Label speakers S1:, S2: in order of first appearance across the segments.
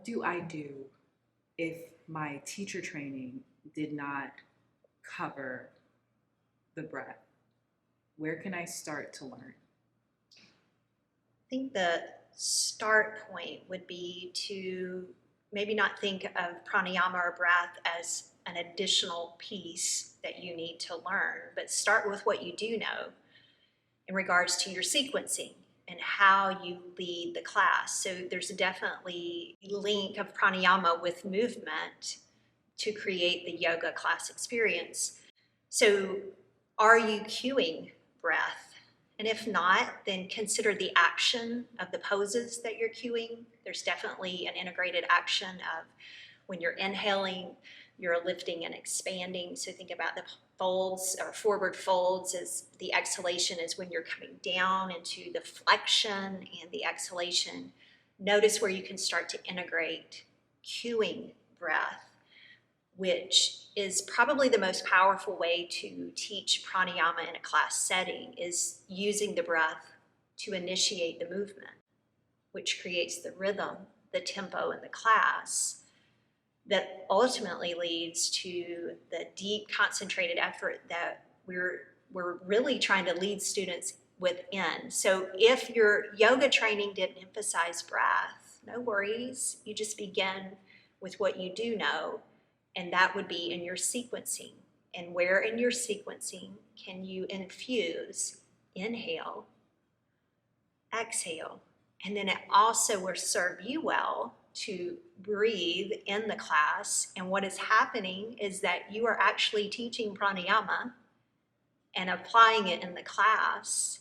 S1: do I do if my teacher training did not cover the breath? Where can I start to learn?
S2: I think the start point would be to maybe not think of pranayama or breath as an additional piece that you need to learn, but start with what you do know in regards to your sequencing and how you lead the class. So there's definitely a link of pranayama with movement to create the yoga class experience. So are you cueing breath? And if not, then consider the action of the poses that you're cueing. There's definitely an integrated action of when you're inhaling, you're lifting and expanding. So think about the folds or forward folds as the exhalation is when you're coming down into the flexion, and the exhalation. Notice where you can start to integrate cueing breath, which is probably the most powerful way to teach pranayama in a class setting, is using the breath to initiate the movement, which creates the rhythm, the tempo in the class that ultimately leads to the deep concentrated effort that we're really trying to lead students within. So if your yoga training didn't emphasize breath, no worries. You just begin with what you do know, and that would be in your sequencing. And where in your sequencing can you infuse, inhale, exhale, and then it also will serve you well to breathe in the class. And what is happening is that you are actually teaching pranayama and applying it in the class,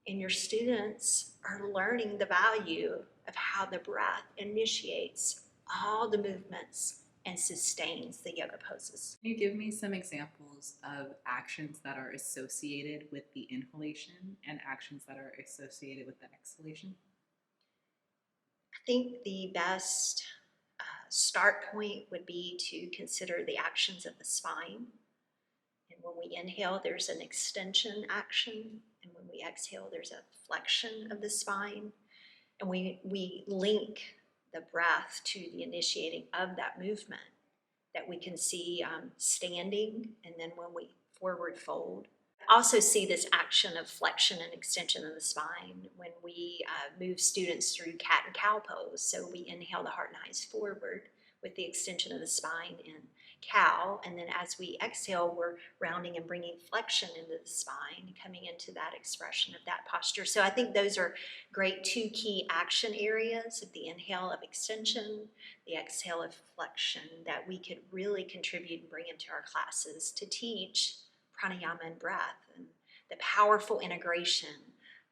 S2: and your students are learning the value of how the breath initiates all the movements and sustains the yoga poses.
S1: Can you give me some examples of actions that are associated with the inhalation and actions that are associated with the exhalation?
S2: I think the best start point would be to consider the actions of the spine. And when we inhale, there's an extension action. And when we exhale, there's a flexion of the spine. And we link the breath to the initiating of that movement that we can see standing, and then when we forward fold. Also see this action of flexion and extension of the spine when we move students through cat and cow pose. So we inhale the heart and eyes forward with the extension of the spine in cow, and then as we exhale, we're rounding and bringing flexion into the spine, coming into that expression of that posture. So I think those are great two key action areas of the inhale of extension, the exhale of flexion, that we could really contribute and bring into our classes to teach pranayama and breath, and the powerful integration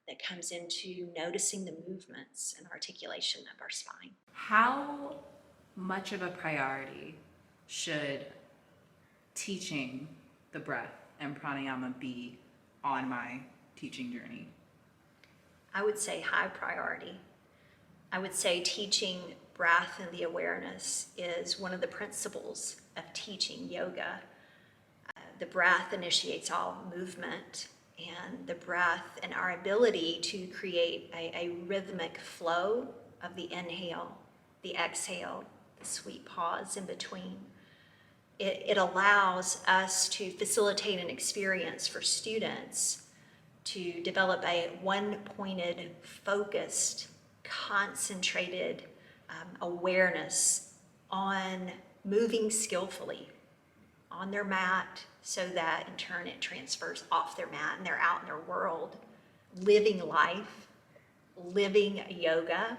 S2: that comes into noticing the movements and articulation of our spine.
S1: How much of a priority should teaching the breath and pranayama be on my teaching journey?
S2: I would say high priority. I would say teaching breath and the awareness is one of the principles of teaching yoga. The breath initiates all movement, and the breath and our ability to create a rhythmic flow of the inhale, the exhale, the sweet pause in between. It allows us to facilitate an experience for students to develop a one-pointed, focused, concentrated awareness on moving skillfully on their mat, so that in turn it transfers off their mat and they're out in their world, living life, living yoga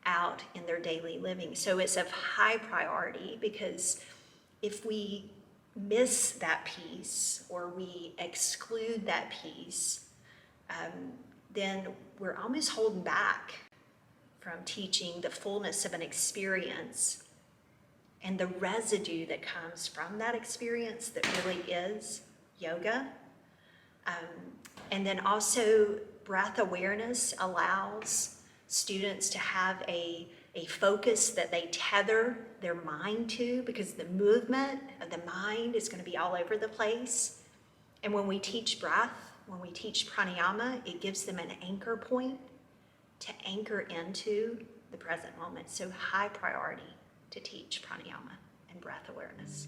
S2: out in their daily living. So it's of high priority, because if we miss that piece or we exclude that piece, then we're almost holding back from teaching the fullness of an experience and the residue that comes from that experience that really is yoga. And then also breath awareness allows students to have a focus that they tether their mind to, because the movement of the mind is going to be all over the place. And when we teach breath, when we teach pranayama, it gives them an anchor point to anchor into the present moment. So high priority to teach pranayama and breath awareness.